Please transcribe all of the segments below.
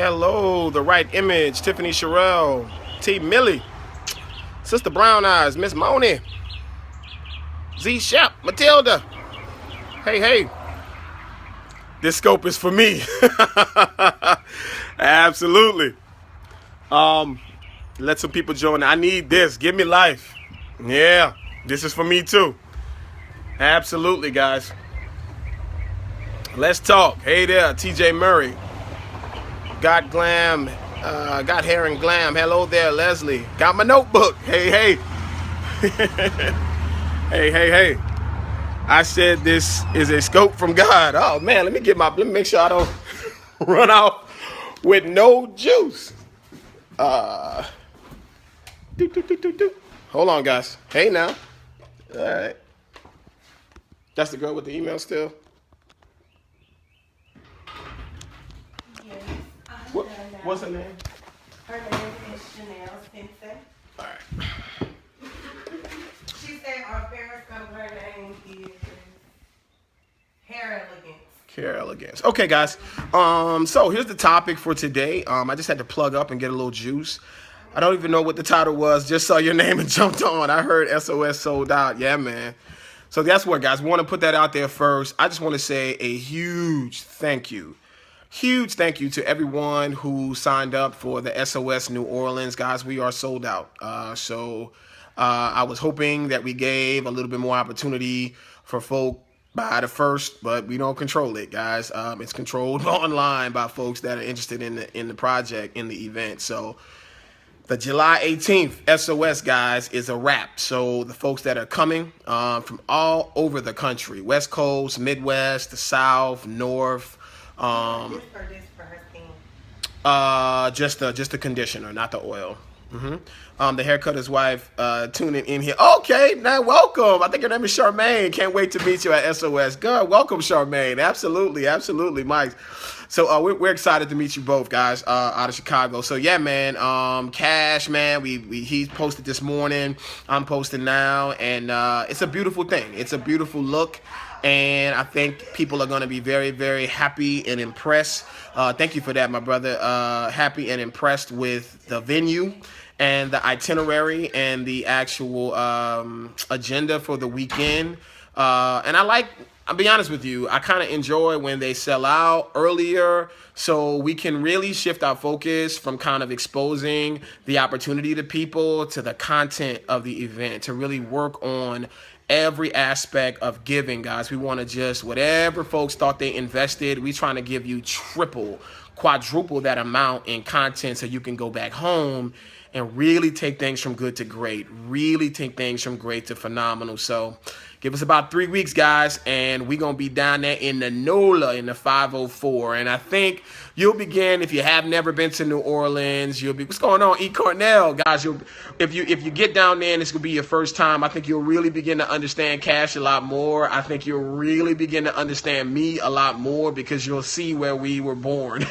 Hello, the right image, Tiffany Sherelle, T. Millie, Sister Brown Eyes, Miss Moni, Z Shep, Matilda. Hey, hey. This scope is for me. Absolutely. Let some people join. I need this. Give me life. Yeah, this is for me too. Absolutely, guys. Let's talk. Hey there, TJ Murray. Got glam. Got hair and glam. Hello there, Leslie. Got my notebook. Hey, hey. Hey, hey, hey. I said this is a scope from God. Oh man, let me make sure I don't run out with no juice. Hold on, guys. Hey now. All right. That's the girl with the email still. Yes, What's her name? her name is Chanel Spencer. All right. She said on Periscope her name is Hair Elegance. Care elegance. Okay, guys. So here's the topic for today. I just had to plug up and get a little juice. I don't even know what the title was. Just saw your name and jumped on. I heard SOS sold out. Yeah, man. So that's what, guys. We want to put that out there first. I just want to say a huge thank you. Huge thank you to everyone who signed up for the SOS New Orleans. Guys, we are sold out. I was hoping that we gave a little bit more opportunity for folk by the first, but we don't control it, guys. It's controlled online by folks that are interested in the project, in the event. So the July 18th SOS, guys, is a wrap. So the folks that are coming from all over the country, West Coast, Midwest, the South, North, This for her skin. just the conditioner, not the oil. The haircutter's wife tuning in here. Okay, now welcome. I think your name is Charmaine. Can't wait to meet you at SOS. Good, welcome, Charmaine. Absolutely, absolutely, Mike. So we're excited to meet you both, guys, out of Chicago. So yeah, man. Cash, man. He posted this morning. I'm posting now, and it's a beautiful thing. It's a beautiful look. And I think people are going to be very, very happy and impressed. Thank you for that, my brother. Happy and impressed with the venue and the itinerary and the actual agenda for the weekend. And I'll be honest with you, I kind of enjoy when they sell out earlier so we can really shift our focus from kind of exposing the opportunity to people to the content of the event, to really work on every aspect of giving, guys. We want to just, whatever folks thought they invested, we trying to give you triple, quadruple that amount in content so you can go back home and really take things from good to great, really take things from great to phenomenal. So give us about 3 weeks, guys, and we're going to be down there in the NOLA in the 504. And I think you'll begin, if you have never been to New Orleans, you'll be, what's going on, E. Cornell? Guys, if you get down there and it's going to be your first time, I think you'll really begin to understand Cash a lot more. I think you'll really begin to understand me a lot more because you'll see where we were born.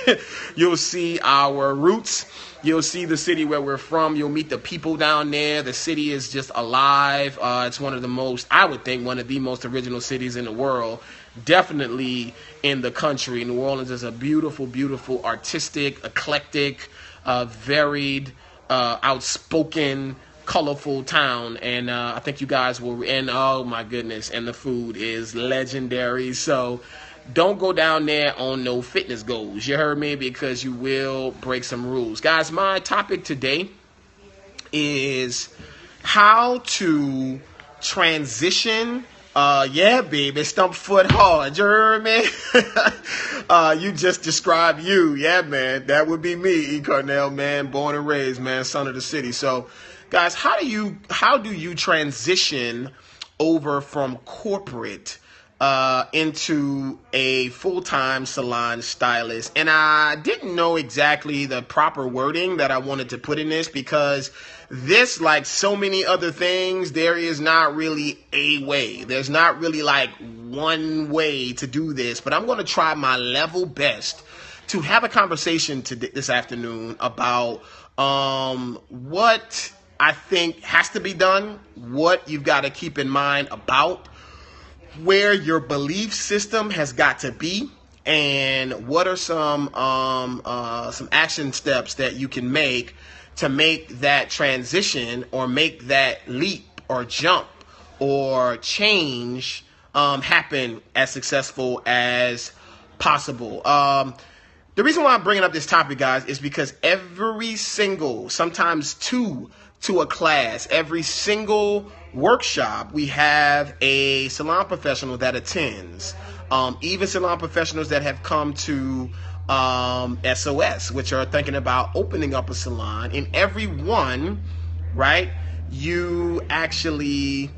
You'll see our roots. You'll see the city where we're from. You'll meet the people down there. The city is just alive. It's one of the most, I would think, one of the most original cities in the world. Definitely in the country. New Orleans is a beautiful, beautiful, artistic, eclectic, varied, outspoken, colorful town. And I think you guys will, and oh my goodness, and the food is legendary. So don't go down there on no fitness goals. You heard me? Because you will break some rules. Guys, my topic today is how to transition. Yeah, baby, stump foot hard. You heard me? You just described you. Yeah, man. That would be me, E. Cornell, man. Born and raised, man. Son of the city. So, guys, how do you transition over from corporate into a full-time salon stylist? And I didn't know exactly the proper wording that I wanted to put in this because this, like so many other things, there is not really a way. There's not really like one way to do this, but I'm going to try my level best to have a conversation this afternoon about what I think has to be done, what you've got to keep in mind about where your belief system has got to be, and what are some action steps that you can make to make that transition or make that leap or jump or change happen as successful as possible. The reason why I'm bringing up this topic, guys, is because every single, sometimes two to a class, every single workshop, we have a salon professional that attends. Even salon professionals that have come to SOS, which are thinking about opening up a salon. In every one, right, you actually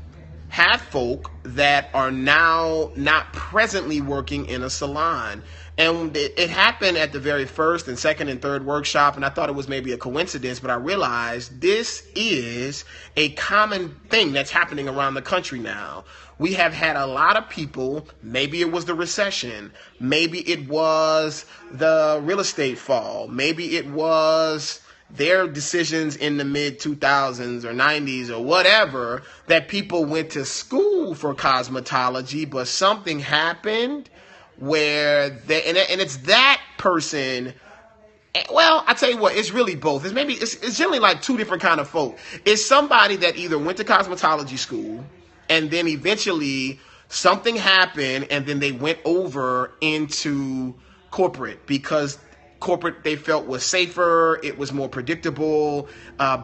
have folk that are now not presently working in a salon. And it happened at the very first and second and third workshop, and I thought it was maybe a coincidence, but I realized this is a common thing that's happening around the country now. We have had a lot of people, maybe it was the recession, maybe it was the real estate fall, maybe it was their decisions in the mid 2000s or 90s or whatever, that people went to school for cosmetology, but something happened where they, and it's that person. Well, I tell you what, it's really both. It's generally like two different kind of folk. It's somebody that either went to cosmetology school and then eventually something happened and then they went over into corporate because corporate they felt was safer, it was more predictable,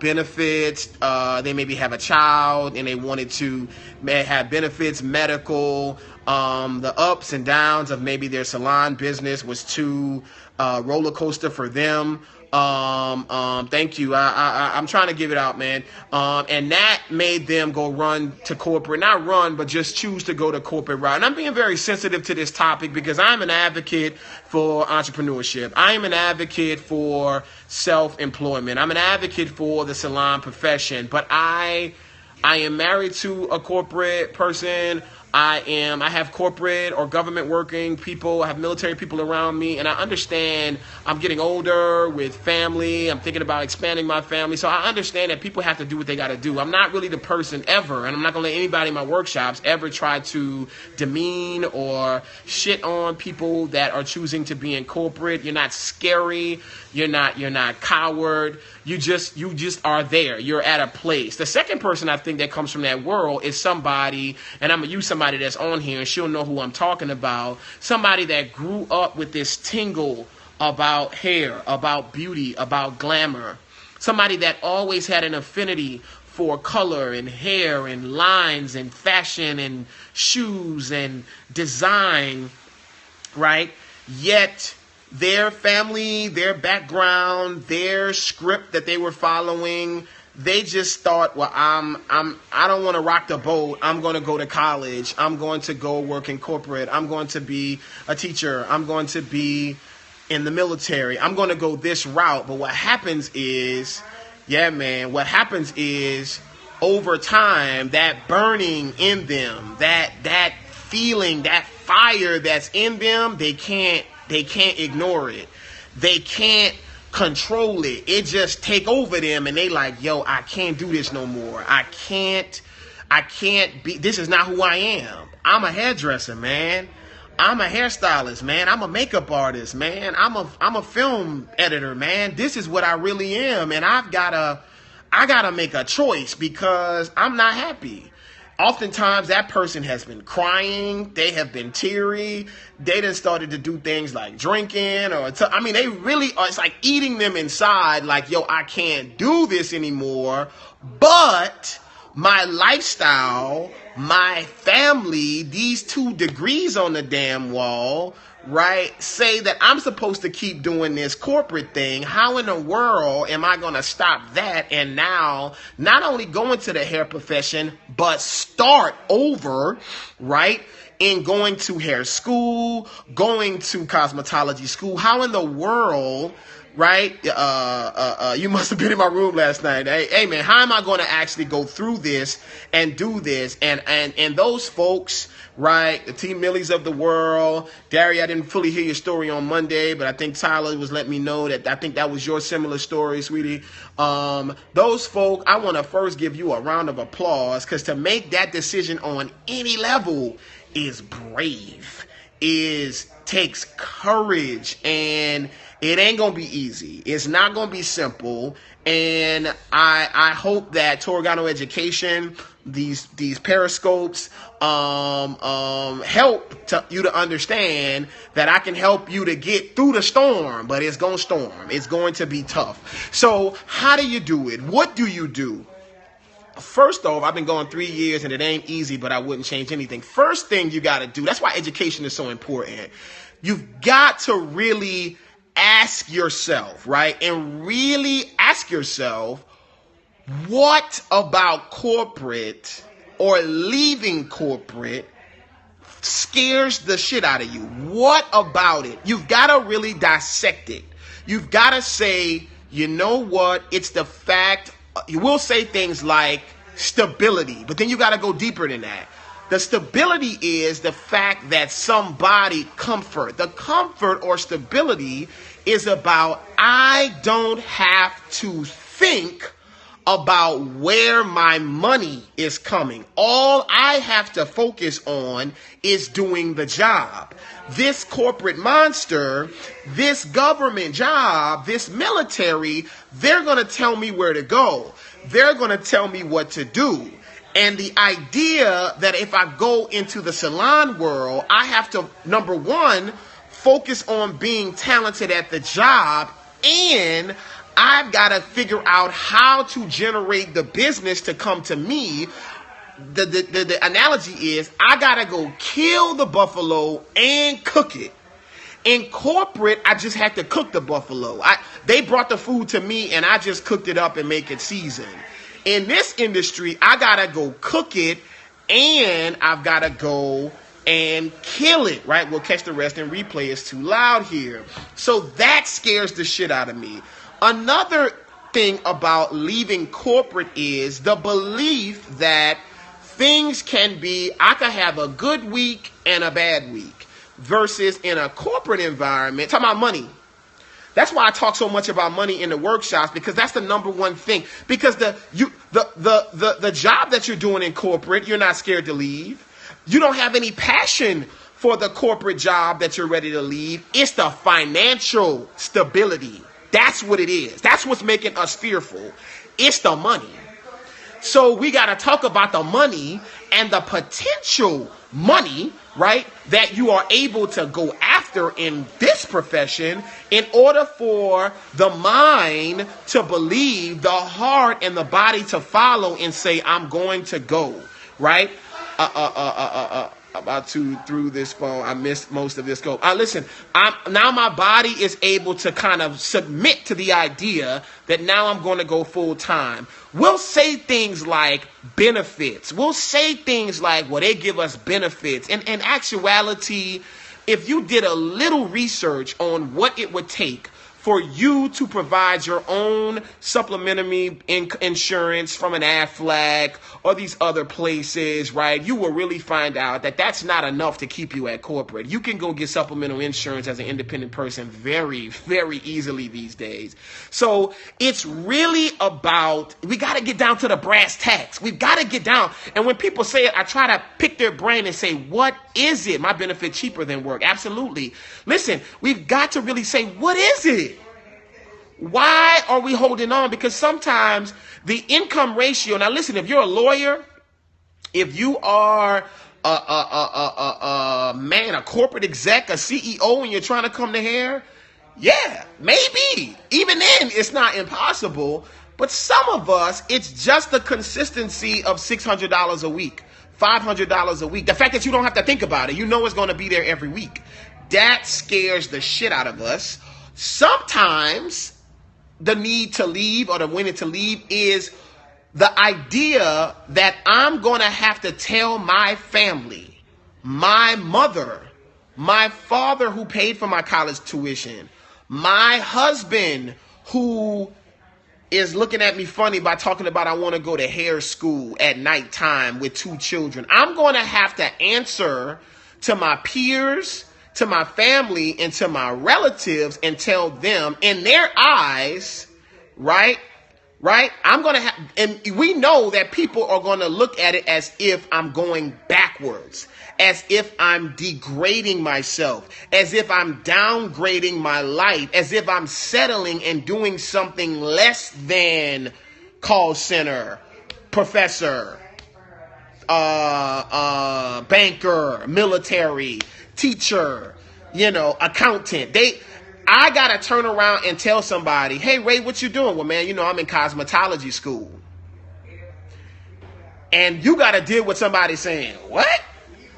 benefits, they maybe have a child and they wanted to have benefits, medical, the ups and downs of maybe their salon business was too roller coaster for them. Thank you. I'm trying to give it out, man. And that made them go run to corporate, not run, but just choose to go to corporate route. And I'm being very sensitive to this topic because I'm an advocate for entrepreneurship. I am an advocate for self-employment. I'm an advocate for the salon profession, but I am married to a corporate person. I have corporate or government working people. I have military people around me, and I understand I'm getting older with family. I'm thinking about expanding my family. So I understand that people have to do what they got to do. I'm not really the person ever, and I'm not going to let anybody in my workshops ever try to demean or shit on people that are choosing to be in corporate. You're not scary. You're not coward. You just are there. You're at a place. The second person I think that comes from that world is somebody, and I'm going to use somebody that's on here and she'll know who I'm talking about. Somebody that grew up with this tingle about hair, about beauty, about glamour. Somebody that always had an affinity for color and hair and lines and fashion and shoes and design, right? Yet their family, their background, their script that they were following, they just thought, well, I don't want to rock the boat. I'm going to go to college. I'm going to go work in corporate. I'm going to be a teacher. I'm going to be in the military. I'm going to go this route. But what happens is, what happens is over time, that burning in them, that feeling, that fire that's in them, they can't ignore it. They can't control it. It just take over them and they like, yo, I can't do this no more. I can't be, this is not who I am. I'm a hairdresser, man. I'm a hairstylist, man. I'm a makeup artist, man. I'm a film editor, man. This is what I really am. And I gotta make a choice because I'm not happy. Oftentimes that person has been crying, they have been teary, they done started to do things like drinking they really are, it's like eating them inside, like, yo, I can't do this anymore, but my lifestyle, my family, these 2 degrees on the damn wall, right, say that I'm supposed to keep doing this corporate thing. How in the world am I going to stop that and now not only go into the hair profession, but start over, right, in going to hair school, going to cosmetology school? How in the world, right, you must have been in my room last night. Hey man, how am I going to actually go through this and do this? And those folks, right, the T. Millies of the world, Dari, I didn't fully hear your story on Monday, but I think Tyler was letting me know that I think that was your similar story, sweetie. Those folk, I want to first give you a round of applause, because to make that decision on any level is brave. takes courage, and it ain't gonna be easy. It's not gonna be simple. And I hope that Torgano Education, these Periscopes, help you to understand that I can help you to get through the storm, but it's gonna storm. It's going to be tough. So how do you do it? What do you do? First off, I've been going 3 years and it ain't easy, but I wouldn't change anything. First thing you got to do, that's why education is so important. You've got to really ask yourself, right? And really ask yourself, what about corporate or leaving corporate scares the shit out of you? What about it? You've got to really dissect it. You've got to say, you know what? It's the fact. You will say things like stability, but then you got to go deeper than that. The stability is the fact that somebody comfort. The comfort or stability is about, I don't have to think about where my money is coming. All I have to focus on is doing the job. This corporate monster, this government job, this military, they're going to tell me where to go. They're going to tell me what to do. And the idea that if I go into the salon world, I have to, number one, focus on being talented at the job, and I've got to figure out how to generate the business to come to me. The analogy is, I got to go kill the buffalo and cook it. In corporate, I just had to cook the buffalo. They brought the food to me and I just cooked it up and make it seasoned. In this industry, I got to go cook it and I've got to go and kill it, right? We'll catch the rest and replay. It's too loud here. So that scares the shit out of me. Another thing about leaving corporate is the belief that things can be, I could have a good week and a bad week. Versus in a corporate environment, talking about money. That's why I talk so much about money in the workshops, because that's the number one thing. Because the job that you're doing in corporate, you're not scared to leave. You don't have any passion for the corporate job that you're ready to leave. It's the financial stability. That's what it is. That's what's making us fearful. It's the money. So we got to talk about the money and the potential money, right, that you are able to go after in this profession in order for the mind to believe, the heart and the body to follow and say, I'm going to go, right? About to through this phone. I missed most of this scope. Listen, now my body is able to kind of submit to the idea that now I'm going to go full time. We'll say things like benefits. We'll say things like, well, they give us benefits. And in actuality, if you did a little research on what it would take for you to provide your own supplementary insurance from an Aflac or these other places, right, you will really find out that that's not enough to keep you at corporate. You can go get supplemental insurance as an independent person very, very easily these days. So it's really about, we got to get down to the brass tacks. We've got to get down. And when people say it, I try to pick their brain and say, what is it? My benefit cheaper than work? Absolutely. Listen, we've got to really say, what is it? Why are we holding on? Because sometimes the income ratio, now listen, if you're a lawyer, if you are a corporate exec, a CEO, and you're trying to come to hair, yeah, maybe. Even then, it's not impossible. But some of us, it's just the consistency of $600 a week, $500 a week. The fact that you don't have to think about it, you know it's going to be there every week. That scares the shit out of us. Sometimes the need to leave or the winning to leave is the idea that I'm going to have to tell my family, my mother, my father who paid for my college tuition, my husband who is looking at me funny by talking about I want to go to hair school at nighttime with 2 children. I'm going to have to answer to my peers, to my family, and to my relatives and tell them in their eyes, right, right? I'm going to have, and we know that people are going to look at it as if I'm going backwards, as if I'm degrading myself, as if I'm downgrading my life, as if I'm settling and doing something less than call center, professor, banker, military, teacher, accountant. I got to turn around and tell somebody, hey, Ray, what you doing? Well, man, I'm in cosmetology school. And you got to deal with somebody saying, what?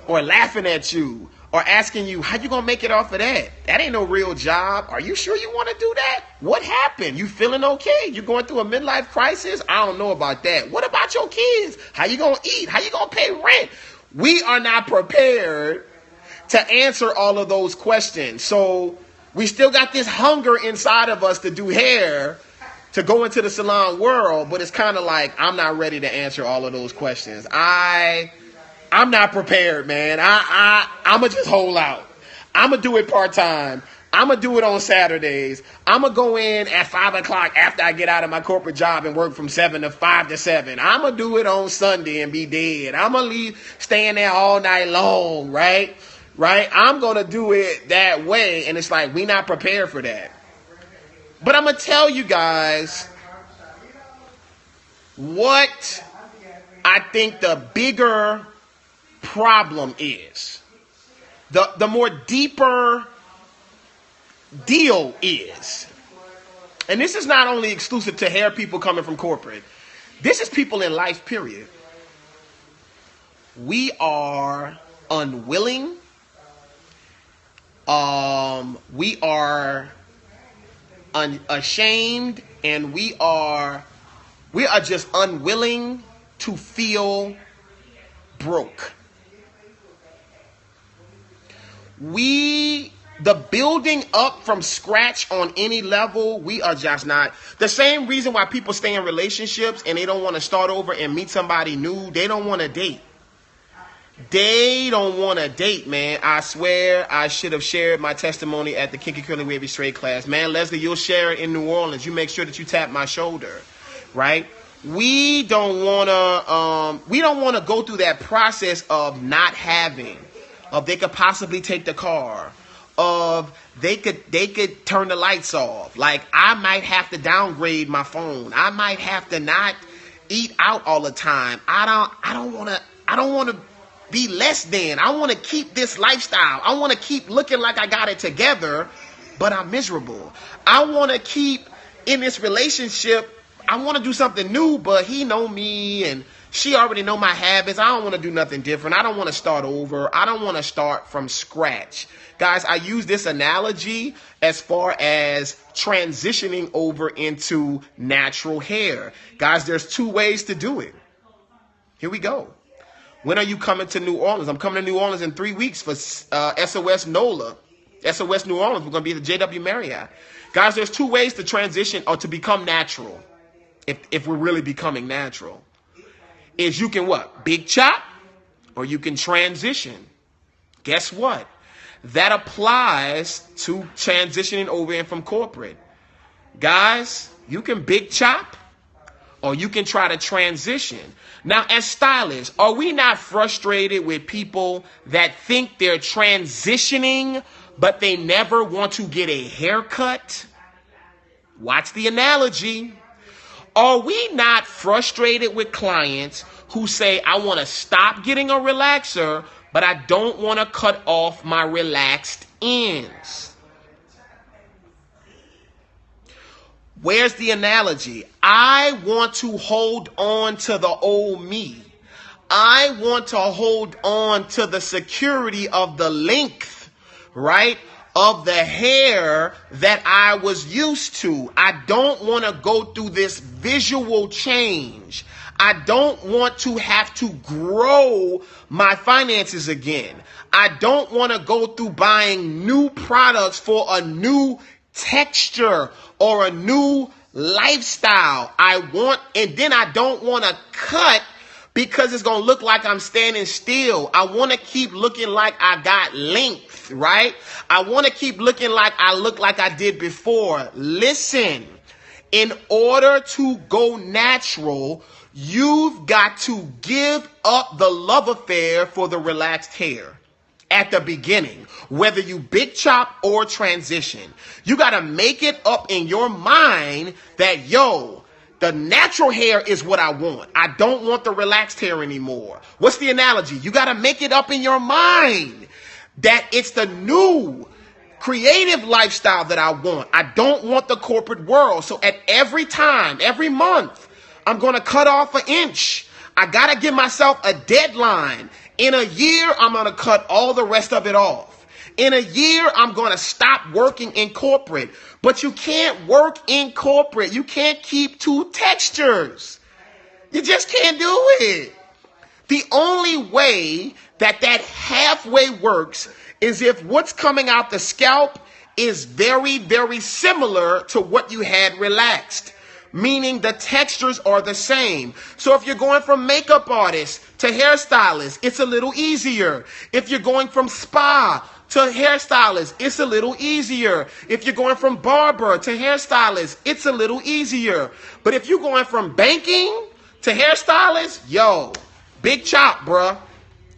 Or laughing at you, or asking you, how you going to make it off of that? That ain't no real job. Are you sure you want to do that? What happened? You feeling okay? You going through a midlife crisis? I don't know about that. What about your kids? How you going to eat? How you going to pay rent? We are not prepared to answer all of those questions. So we still got this hunger inside of us to do hair, to go into the salon world, but it's kind of like, I'm not ready to answer all of those questions. I'm not prepared, man. I'ma just hold out. I'ma do it part-time. I'ma do it on Saturdays. I'ma go in at 5 o'clock after I get out of my corporate job and work from 5 to 7. I'ma do it on Sunday and be dead. I'ma leave staying there all night long, right? I'm gonna do it that way, and it's like, we not prepared for that. But I'm gonna tell you guys what I think the bigger problem is. The more deeper deal is. And this is not only exclusive to hair people coming from corporate. This is people in life, period. We are unwilling. We are ashamed, and we are just unwilling to feel broke. The building up from scratch on any level, we are just not. The same reason why people stay in relationships and they don't want to start over and meet somebody new, they don't want to date. They don't want to date, man. I swear I should have shared my testimony at the Kinky Curly Wavy Straight class. Man, Leslie, you'll share it in New Orleans. You make sure that you tap my shoulder, right? We don't want to go through that process of not having, of they could possibly take the car, of they could turn the lights off. Like, I might have to downgrade my phone. I might have to not eat out all the time. I don't want to be less than. I want to keep this lifestyle. I want to keep looking like I got it together, but I'm miserable. I want to keep in this relationship. I want to do something new, but he know me and she already know my habits. I don't want to do nothing different. I don't want to start over. I don't want to start from scratch. Guys, I use this analogy as far as transitioning over into natural hair. Guys, there's 2 ways to do it. Here we go. When are you coming to New Orleans? I'm coming to New Orleans in 3 weeks for SOS NOLA. SOS New Orleans, we're going to be at the JW Marriott. Guys, there's 2 ways to transition or to become natural. If we're really becoming natural. Is you can what? Big chop, or you can transition. Guess what? That applies to transitioning over in from corporate. Guys, you can big chop, or you can try to transition. Now, as stylists, are we not frustrated with people that think they're transitioning, but they never want to get a haircut? Watch the analogy. Are we not frustrated with clients who say, I want to stop getting a relaxer, but I don't want to cut off my relaxed ends? Where's the analogy? I want to hold on to the old me. I want to hold on to the security of the length, right, of the hair that I was used to. I don't want to go through this visual change. I don't want to have to grow my finances again. I don't want to go through buying new products for a new texture or a new lifestyle. And then I don't want to cut because it's going to look like I'm standing still. I want to keep looking like I got length, right? I want to keep looking like I look like I did before. Listen, In order to go natural, you've got to give up the love affair for the relaxed hair at the beginning, whether you big chop or transition. You got to make it up in your mind that, yo, the natural hair is what I want. I don't want the relaxed hair anymore. What's the analogy? You got to make it up in your mind that it's the new creative lifestyle that I want. I don't want the corporate world. So at every time, every month, I'm going to cut off an inch. I got to give myself a deadline. In a year, I'm going to cut all the rest of it off. In a year, I'm going to stop working in corporate. But you can't work in corporate. You can't keep two textures. You just can't do it. The only way that halfway works is if what's coming out the scalp is very, very similar to what you had relaxed, meaning the textures are the same. So if you're going from makeup artist to hairstylist, it's a little easier. If you're going from spa to hairstylist, it's a little easier. If you're going from barber to hairstylist, it's a little easier. But if you're going from banking to hairstylist, yo, big chop, bruh.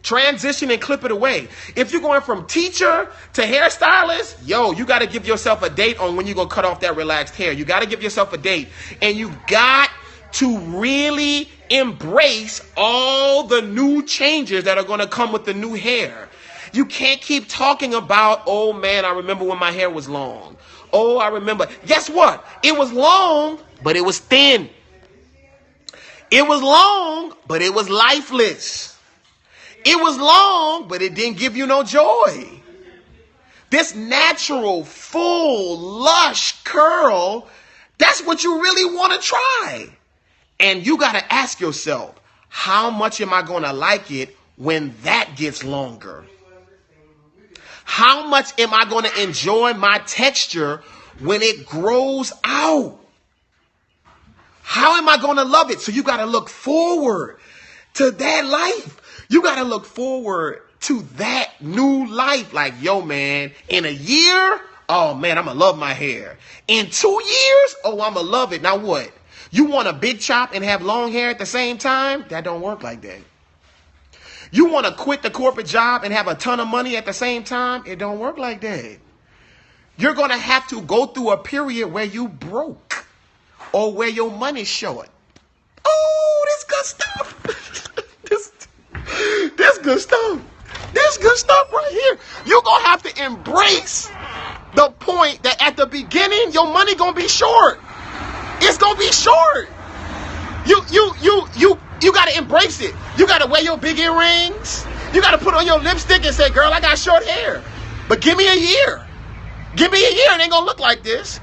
Transition and clip it away. If you're going from teacher to hairstylist, yo, you got to give yourself a date on when you're going to cut off that relaxed hair. You got to give yourself a date. And you got to really embrace all the new changes that are going to come with the new hair. You can't keep talking about, oh man, I remember when my hair was long. Oh, I remember. Guess what? It was long, but it was thin. It was long, but it was lifeless. It was long, but it didn't give you no joy. This natural, full, lush curl, that's what you really want to try. And you got to ask yourself, how much am I going to like it when that gets longer? How much am I going to enjoy my texture when it grows out? How am I going to love it? So you got to look forward to that life. You got to look forward to that new life. Like, yo, man, in a year, oh, man, I'm going to love my hair. In 2 years, oh, I'm going to love it. Now what? You want a big chop and have long hair at the same time? That don't work like that. You want to quit the corporate job and have a ton of money at the same time? It don't work like that. You're going to have to go through a period where you broke or where your money's short. Oh, this good stuff. This good stuff. This good stuff right here. You're going to have to embrace the point that at the beginning, your money going to be short. It's going to be short. You got to embrace it. You got to wear your big earrings. You got to put on your lipstick and say, girl, I got short hair. But give me a year. Give me a year and it ain't going to look like this.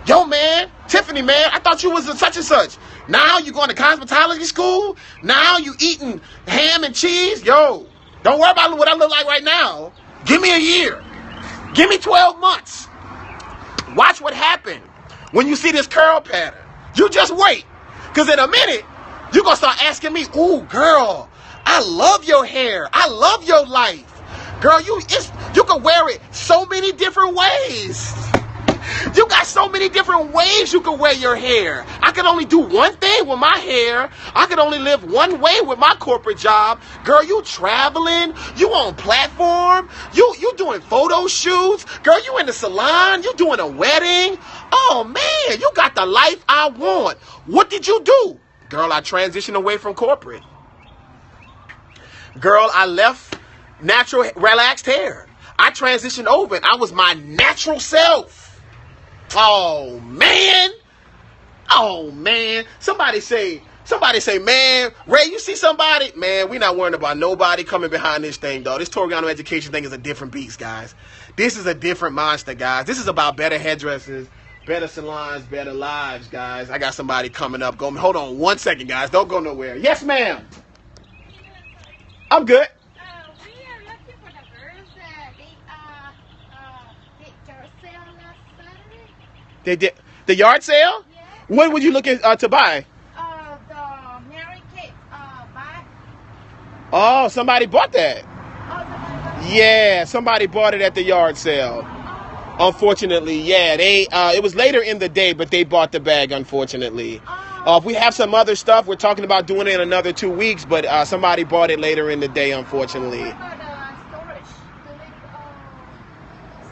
Yo, man, Tiffany, man, I thought you was a such and such. Now you going to cosmetology school? Now you eating ham and cheese? Yo, don't worry about what I look like right now. Give me a year. Give me 12 months. Watch what happened when you see this curl pattern. You just wait. Because in a minute, you're going to start asking me, ooh, girl, I love your hair. I love your life. Girl, you can wear it so many different ways. You got so many different ways you can wear your hair. I can only do one thing with my hair. I can only live one way with my corporate job. Girl, you traveling. You on platform. You doing photo shoots. Girl, you in the salon. You doing a wedding. Oh, man, you got the life I want. What did you do? Girl, I transitioned away from corporate. Girl, I left natural, relaxed hair. I transitioned over and I was my natural self. Oh, man. Oh, man. Somebody say, man, Ray, you see somebody? Man, we not worrying about nobody coming behind this thing, dog. This Toriano education thing is a different beast, guys. This is a different monster, guys. This is about better hairdressers, better salons, better lives, guys. I got somebody coming up. Hold on 1 second, guys. Don't go nowhere. Yes, ma'am. I'm good. We are looking for the girls that did your sale last Saturday. They did the yard sale? Yeah. When would you look at, to buy? The Mary Kate bag. Oh, somebody bought that. Oh, the Yeah, somebody bought it at the yard sale. Unfortunately, yeah, it was later in the day, but they bought the bag, unfortunately. If we have some other stuff, we're talking about doing it in another 2 weeks, but somebody bought it later in the day, unfortunately. What about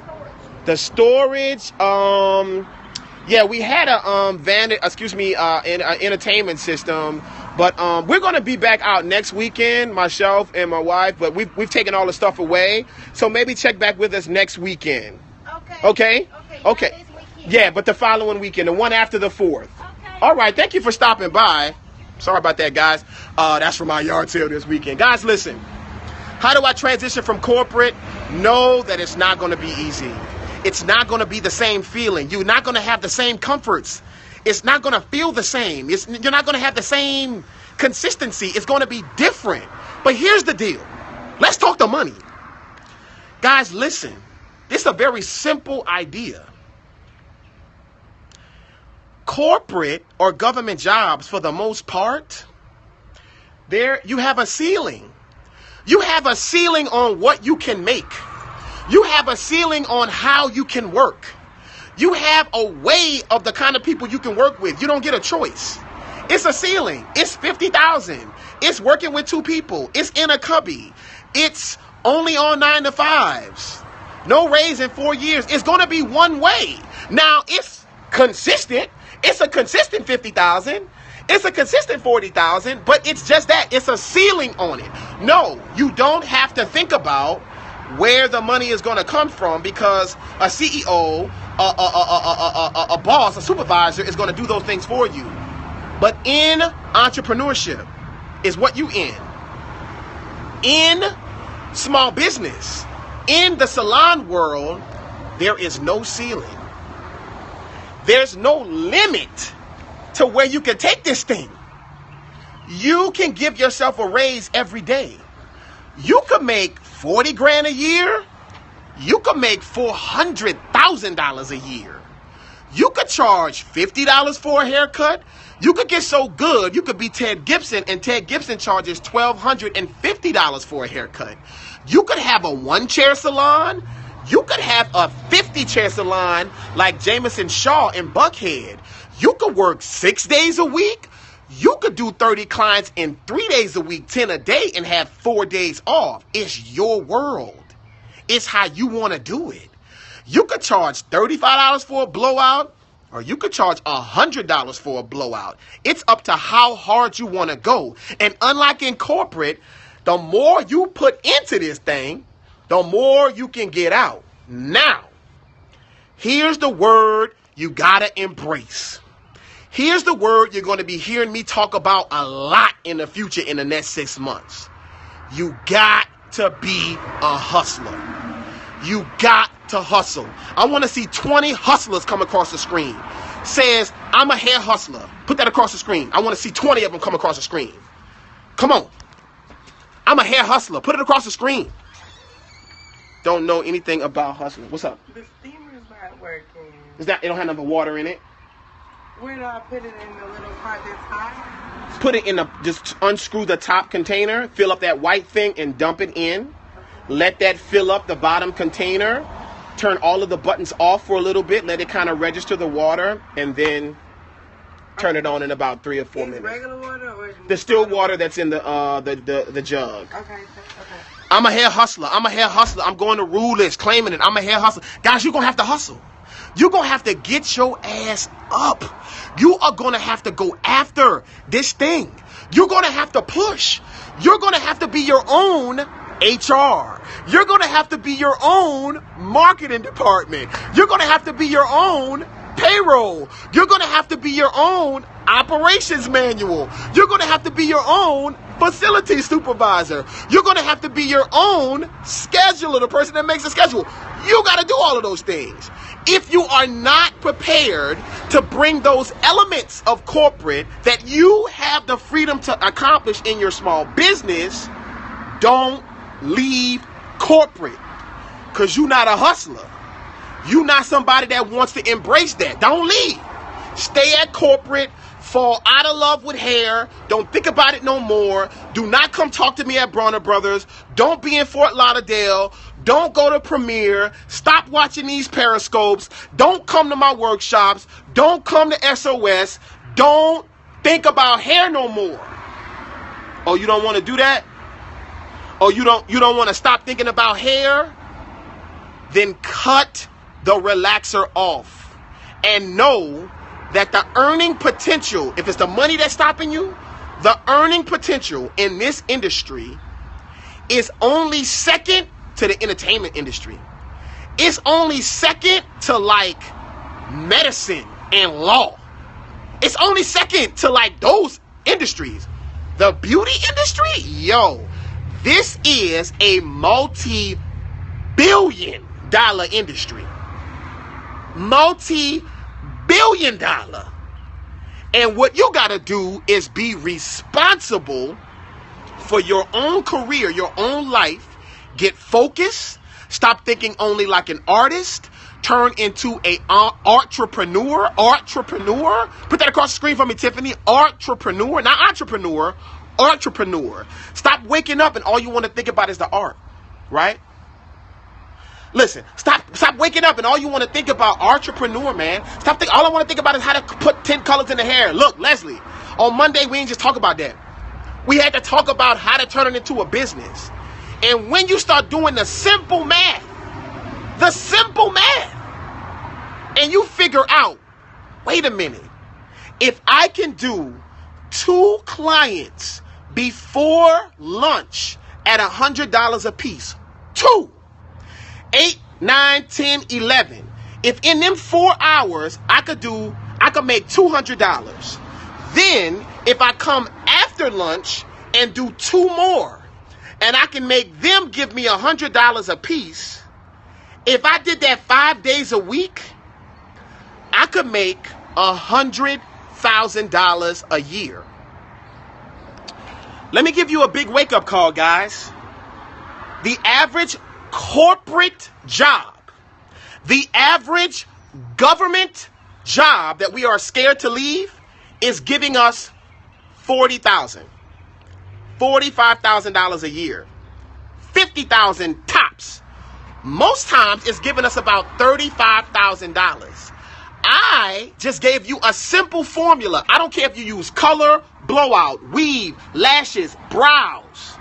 storage? The storage, yeah, we had a an entertainment system, but we're gonna be back out next weekend, myself and my wife, but we've taken all the stuff away, so maybe check back with us next weekend. Okay? Okay. Not this weekend. Yeah, but the following weekend, the one after the 4th. Okay. All right, thank you for stopping by. Sorry about that, guys. That's for my yard sale this weekend. Guys, listen. How do I transition from corporate? Know that it's not going to be easy. It's not going to be the same feeling. You're not going to have the same comforts. It's not going to feel the same. You're not going to have the same consistency. It's going to be different. But here's the deal. Let's talk the money. Guys, listen. This is a very simple idea. Corporate or government jobs, for the most part, you have a ceiling. You have a ceiling on what you can make. You have a ceiling on how you can work. You have a way of the kind of people you can work with. You don't get a choice. It's a ceiling. It's $50,000. It's working with 2 people. It's in a cubby. It's only on 9 to 5s. No raise in 4 years. It's going to be one way. Now, it's consistent. It's a consistent 50,000. It's a consistent 40,000, but it's just that. It's a ceiling on it. No, you don't have to think about where the money is going to come from, because a CEO, a boss, a supervisor is going to do those things for you. But in entrepreneurship is what you in. In small business, in the salon world, there is no ceiling. There's no limit to where you can take this thing. You can give yourself a raise every day. You could make 40 grand a year. You could make $400,000 a year. You could charge $50 for a haircut. You could get so good, you could be Ted Gibson, and Ted Gibson charges $1,250 for a haircut. You could have a 1-chair salon. You could have a 50-chair salon like Jameson Shaw in Buckhead. You could work 6 days a week. You could do 30 clients in 3 days a week, 10 a day, and have 4 days off. It's your world. It's how you want to do it. You could charge $35 for a blowout, or you could charge $100 for a blowout. It's up to how hard you want to go. And unlike in corporate, the more you put into this thing, the more you can get out. Now, here's the word you gotta embrace. Here's the word you're going to be hearing me talk about a lot in the future in the next 6 months. You got to be a hustler. You got to hustle. I want to see 20 hustlers come across the screen. Says, I'm a hair hustler. Put that across the screen. I want to see 20 of them come across the screen. Come on. I'm a hair hustler. Put it across the screen. Don't know anything about hustling. What's up? The steamer's not working. Is that it? Don't have enough water in it? Where do I put it in the little part that's hot? Put it in just unscrew the top container, fill up that white thing and dump it in. Let that fill up the bottom container. Turn all of the buttons off for a little bit. Let it kind of register the water, and then turn it on in about 3 or 4 minutes. Regular water or The still water that's in the jug. Okay. I'm a hair hustler. I'm a hair hustler. I'm going to rule this, claiming it. I'm a hair hustler. Guys, you're going to have to hustle. You're going to have to get your ass up. You are going to have to go after this thing. You're going to have to push. You're going to have to be your own HR. You're going to have to be your own marketing department. You're going to have to be your own payroll. You're going to have to be your own operations manual. You're going to have to be your own facility supervisor. You're going to have to be your own scheduler, the person that makes the schedule. You got to do all of those things. If you are not prepared to bring those elements of corporate that you have the freedom to accomplish in your small business, don't leave corporate, because you're not a hustler. You're not somebody that wants to embrace that. Don't leave. Stay at corporate for fall out of love with hair. Don't think about it no more. Do not come talk to me at Bronner Brothers. Don't be in Fort Lauderdale. Don't go to Premiere. Stop watching these Periscopes. Don't come to my workshops. Don't come to SOS. Don't think about hair no more. Oh, you don't want to do that? Oh, you don't want to stop thinking about hair? Then cut the relaxer off and know that the earning potential, if it's the money that's stopping you, the earning potential in this industry is only second to the entertainment industry. It's only second to like medicine and law. It's only second to like those industries. The beauty industry, yo, this is a multi-billion-dollar industry. Multi-billion-dollar. And what you got to do is be responsible for your own career, your own life. Get focused. Stop thinking only like an artist. Turn into a entrepreneur. Put that across the screen for me, Tiffany. Entrepreneur, not entrepreneur. Entrepreneur. Stop waking up and all you want to think about is the art, right? Listen, stop waking up and all you want to think about entrepreneur, man. All I want to think about is how to put 10 colors in the hair. Look, Leslie, on Monday we didn't just talk about that. We had to talk about how to turn it into a business. And when you start doing the simple math, and you figure out, wait a minute, if I can do 2 clients before lunch at $100 a piece, 2, 8, 9, 10, 11. If in them 4 hours I could make $200. Then if I come after lunch and do 2 more, and I can make them give me $100 a piece, if I did that 5 days a week, I could make $100,000 a year. Let me give you a big wake-up call, guys. The average corporate job, the average government job that we are scared to leave is giving us $40,000, $45,000 a year, $50,000 tops. Most times it's giving us about $35,000. I just gave you a simple formula. I don't care if you use color, blowout, weave, lashes, brows.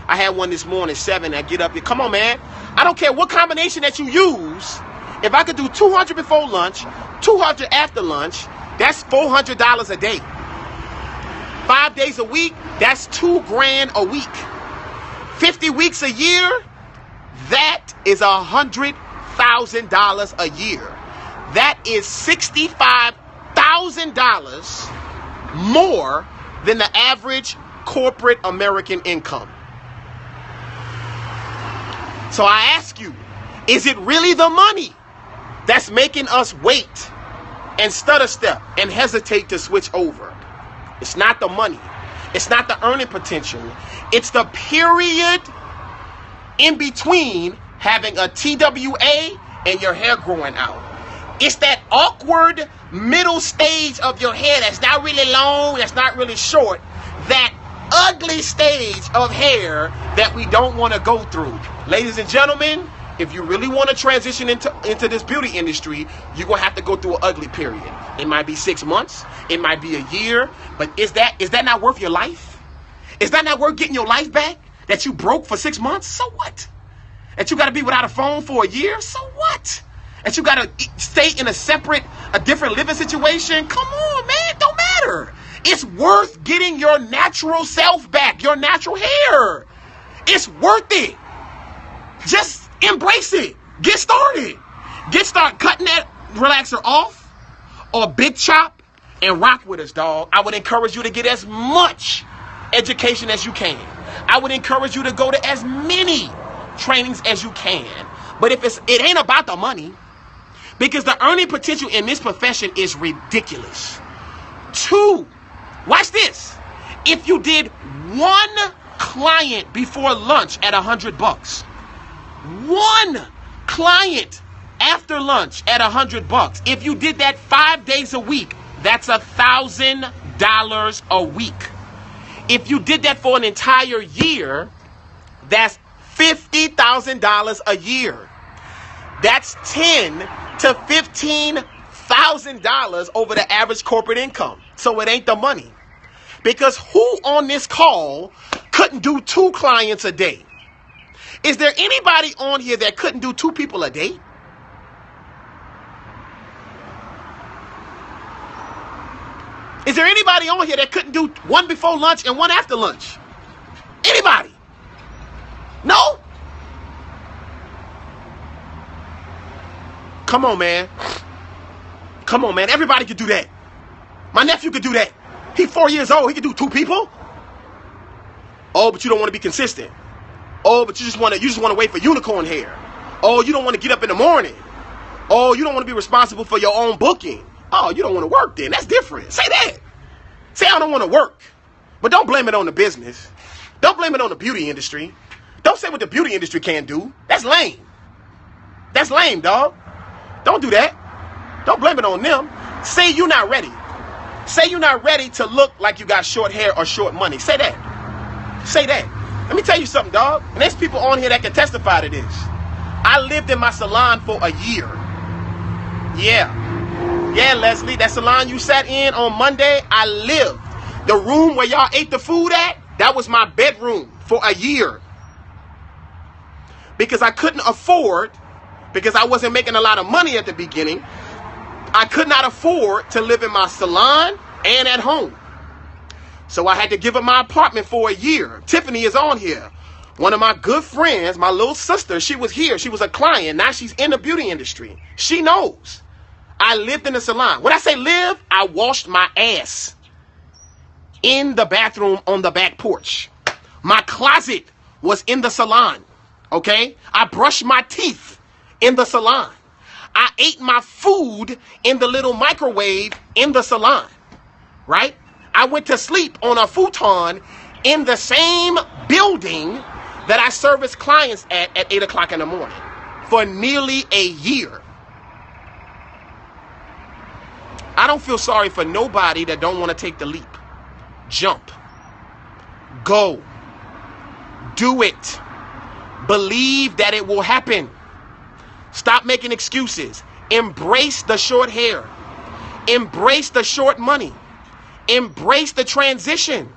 I had one this morning, 7. I get up here. Come on, man. I don't care what combination that you use. If I could do 200 before lunch, 200 after lunch, that's $400 a day. 5 days a week, that's $2,000 a week. 50 weeks a year, that is $100,000 a year. That is $65,000 more than the average corporate American income. So I ask you, is it really the money that's making us wait and stutter step and hesitate to switch over? It's not the money. It's not the earning potential. It's the period in between having a TWA and your hair growing out. It's that awkward middle stage of your hair that's not really long, that's not really short, that ugly stage of hair that we don't want to go through. Ladies and gentlemen, if you really want to transition into this beauty industry, you're going to have to go through an ugly period. It might be 6 months. It might be a year. But is that not worth your life? Is that not worth getting your life back? That you broke for 6 months? So what? That you got to be without a phone for a year? So what? That you got to stay in a different living situation? Come on, man. It don't matter. It's worth getting your natural self back, your natural hair. It's worth it. Just embrace it. Get started. Start cutting that relaxer off or big chop and rock with us, dog. I would encourage you to get as much education as you can. I would encourage you to go to as many trainings as you can. But if it ain't about the money, because the earning potential in this profession is ridiculous. 2, watch this. If you did 1 client before lunch at $100, 1 client after lunch at $100. If you did that 5 days a week, that's $1,000 $1,000 a week. If you did that for an entire year, that's $50,000 a year. That's $10,000 to $15,000 over the average corporate income. So it ain't the money. Because who on this call couldn't do 2 clients a day? Is there anybody on here that couldn't do 2 people a day? Is there anybody on here that couldn't do 1 before lunch and 1 after lunch? Anybody? No? Come on, man. Come on, man. Everybody could do that. My nephew could do that. He's 4 years old. He could do 2 people. Oh, but you don't want to be consistent. Oh, but you just want to wait for unicorn hair. Oh, you don't want to get up in the morning. Oh, you don't want to be responsible for your own booking. Oh, you don't want to work then. That's different. Say that. Say I don't want to work. But don't blame it on the business. Don't blame it on the beauty industry. Don't say what the beauty industry can't do. That's lame. That's lame, dog. Don't do that. Don't blame it on them. Say you're not ready. Say you're not ready to look like you got short hair or short money. Say that. Say that. Let me tell you something, dog. And there's people on here that can testify to this. I lived in my salon for a year. Yeah, Leslie, that salon you sat in on Monday, I lived. The room where y'all ate the food at, that was my bedroom for a year. Because I couldn't afford, because I wasn't making a lot of money at the beginning, I could not afford to live in my salon and at home. So I had to give up my apartment for a year. Tiffany is on here. One of my good friends, my little sister, she was here. She was a client. Now she's in the beauty industry. She knows. I lived in the salon. When I say live, I washed my ass in the bathroom on the back porch. My closet was in the salon. Okay? I brushed my teeth in the salon. I ate my food in the little microwave in the salon. Right? I went to sleep on a futon in the same building that I service clients at 8 o'clock in the morning for nearly a year. I don't feel sorry for nobody that don't want to take the leap. Jump. Go. Do it. Believe that it will happen. Stop making excuses. Embrace the short hair. Embrace the short money. Embrace the transition.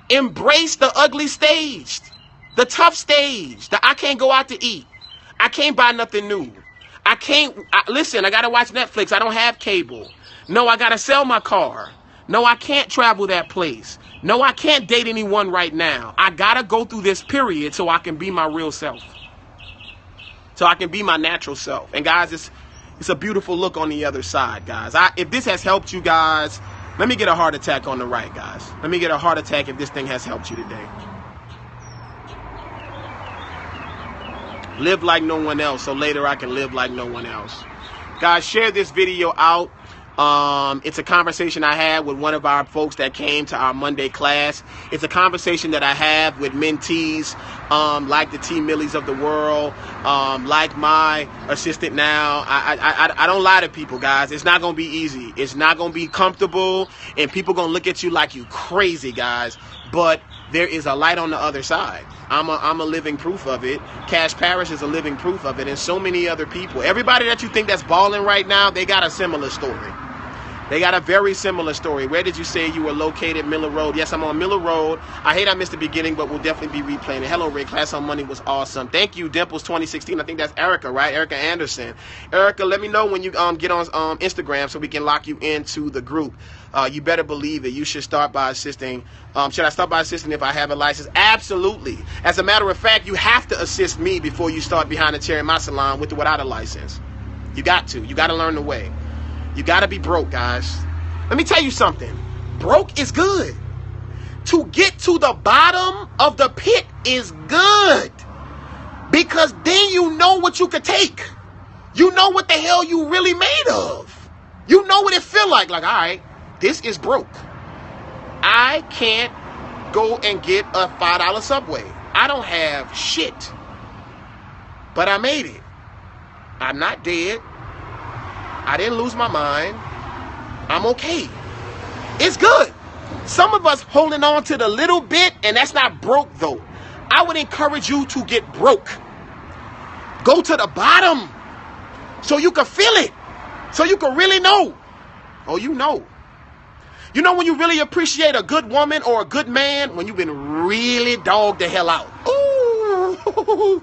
Embrace the ugly stage. The tough stage. The I can't go out to eat. I can't buy nothing new. Listen, I got to watch Netflix. I don't have cable. No, I got to sell my car. No, I can't travel that place. No, I can't date anyone right now. I got to go through this period so I can be my real self. So I can be my natural self. And guys, it's a beautiful look on the other side, guys. If this has helped you guys, let me get a heart attack on the right, guys. Let me get a heart attack if this thing has helped you today. Live like no one else so later I can live like no one else. Guys, share this video out. It's a conversation I had with one of our folks that came to our Monday class. It's a conversation that I have with mentees like the T. Millies of the world, like my assistant now. I don't lie to people, guys. It's not going to be easy. It's not going to be comfortable, and people going to look at you like you crazy, guys. But there is a light on the other side. I'm a living proof of it. Cash Parrish is a living proof of it, and so many other people. Everybody that you think that's balling right now, they got a similar story. They got a very similar story. Where did you say you were located? Miller Road. Yes, I'm on Miller Road. I hate I missed the beginning, but we'll definitely be replaying it. Hello, Rick. Class on Money was awesome. Thank you, Dimples 2016. I think that's Erica, right? Erica Anderson. Erica, let me know when you get on Instagram so we can lock you into the group. You better believe it. You should start by assisting. Should I start by assisting if I have a license? Absolutely. As a matter of fact, you have to assist me before you start behind the chair in my salon with or without a license. You got to. You got to learn the way. You got to be broke, guys. Let me tell you something. Broke is good. To get to the bottom of the pit is good. Because then you know what you could take. You know what the hell you really made of. You know what it feel like. Like, all right, this is broke. I can't go and get a $5 Subway. I don't have shit. But I made it. I'm not dead. I didn't lose my mind. I'm okay. It's good. Some of us holding on to the little bit, and that's not broke though. I would encourage you to get broke. Go to the bottom so you can feel it, so you can really know. Oh, you know. You know when you really appreciate a good woman or a good man? When you've been really dogged the hell out. Ooh.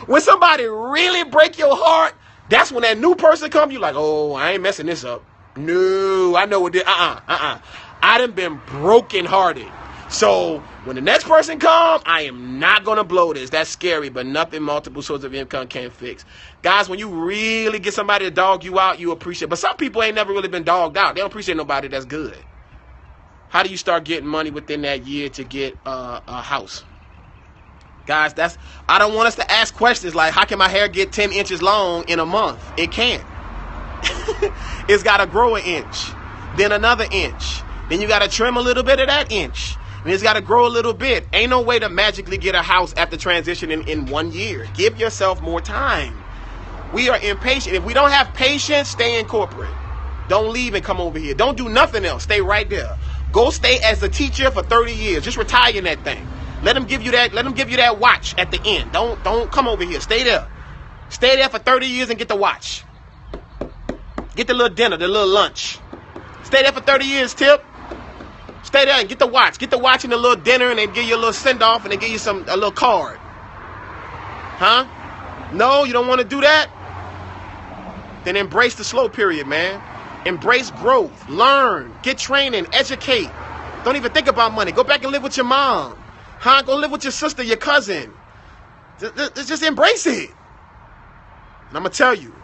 When somebody really break your heart, that's when that new person come, you like, oh, I ain't messing this up. No, I know what this, I done been broken hearted. So when the next person come, I am not going to blow this. That's scary, but nothing multiple sources of income can't fix. Guys, when you really get somebody to dog you out, you appreciate. But some people ain't never really been dogged out. They don't appreciate nobody that's good. How do you start getting money within that year to get a house? Guys, I don't want us to ask questions like, how can my hair get 10 inches long in a month? It can't. It's got to grow an inch, then another inch. Then you got to trim a little bit of that inch. And it's got to grow a little bit. Ain't no way to magically get a house after transitioning in 1 year. Give yourself more time. We are impatient. If we don't have patience, stay in corporate. Don't leave and come over here. Don't do nothing else. Stay right there. Go stay as a teacher for 30 years. Just retire in that thing. Let them give you that. Let them give you that watch at the end. Don't come over here. Stay there. Stay there for 30 years and get the watch. Get the little dinner, the little lunch. Stay there for 30 years, Tip. Stay there and get the watch. Get the watch and the little dinner, and they give you a little send-off, and they give you a little card. Huh? No, you don't want to do that? Then embrace the slow period, man. Embrace growth. Learn. Get training. Educate. Don't even think about money. Go back and live with your mom. Huh? Go live with your sister, your cousin. Just embrace it. And I'm going to tell you,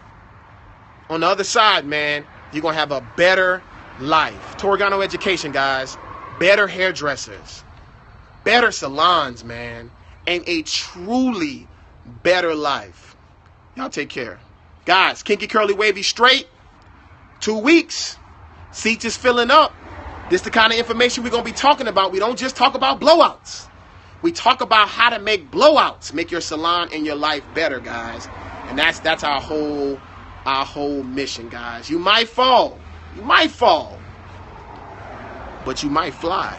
on the other side, man, you're going to have a better life. Torgano Education, guys. Better hairdressers. Better salons, man. And a truly better life. Y'all take care. Guys, kinky, curly, wavy, straight. 2 weeks. Seats is filling up. This is the kind of information we're going to be talking about. We don't just talk about blowouts. We talk about how to make blowouts. Make your salon and your life better, guys. And that's our whole mission, guys. You might fall. You might fall. But you might fly.